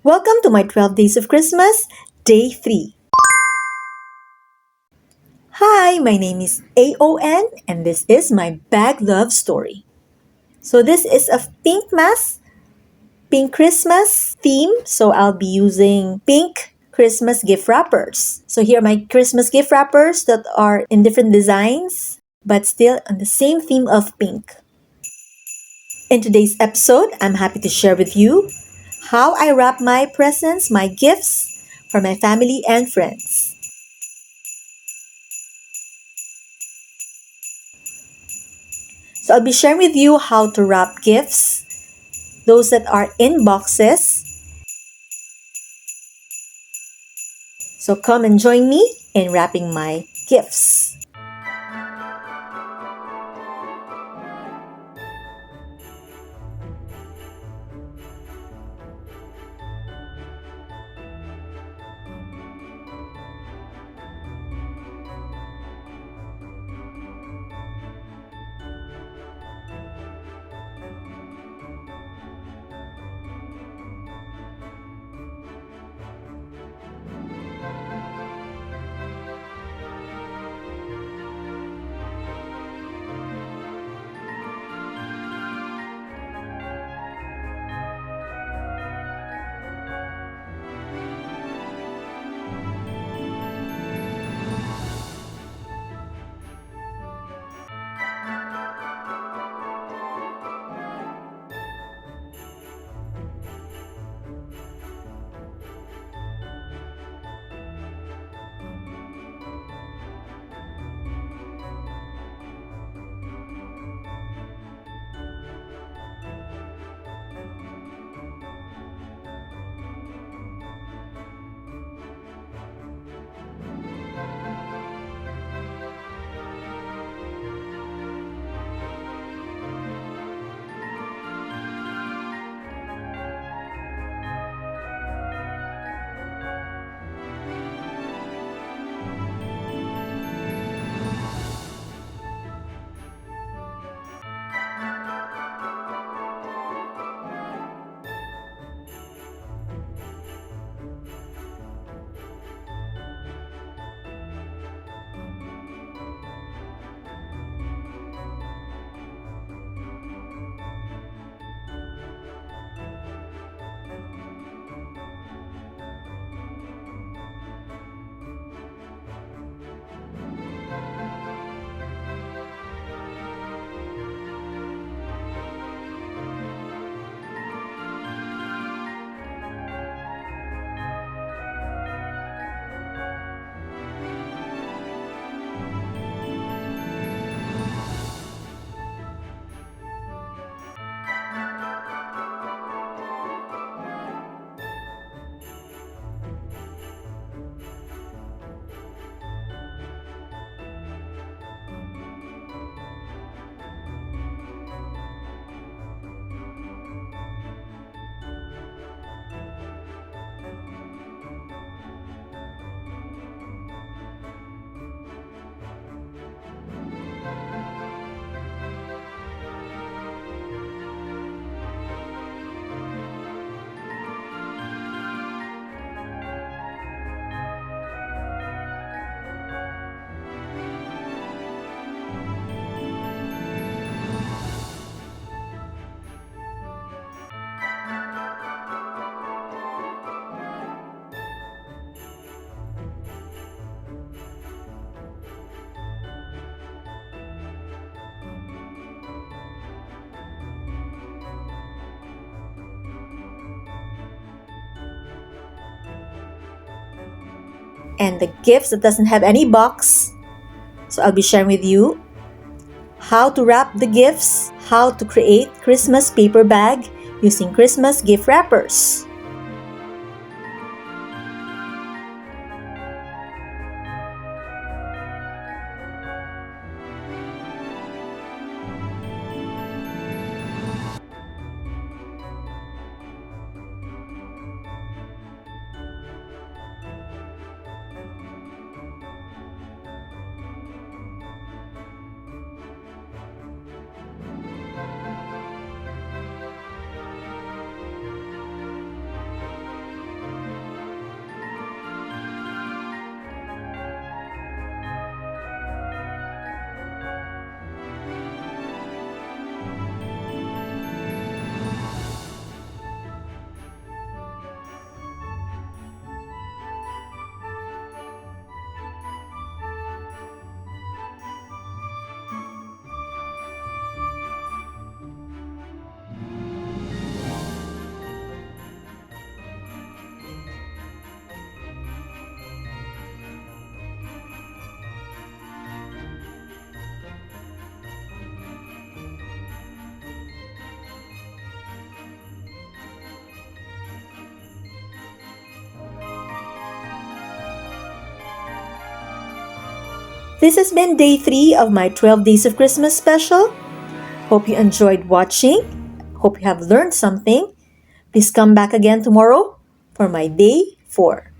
Welcome to my 12 Days of Christmas, Day 3. Hi, my name is AON and this is my bag love story. So this is a pink mask, pink Christmas theme, so I'll be using pink Christmas gift wrappers. So here are my Christmas gift wrappers that are in different designs, but still on the same theme of pink. In today's episode, I'm happy to share with you how I wrap my presents, my gifts for my family and friends. So I'll be sharing with you how to wrap gifts, those that are in boxes. So come and join me in wrapping my gifts. And the gifts that doesn't have any box. So I'll be sharing with you how to wrap the gifts, how to create Christmas paper bag using Christmas gift wrappers. This has been day 3 of my 12 Days of Christmas special. Hope you enjoyed watching. Hope you have learned something. Please come back again tomorrow for my day 4.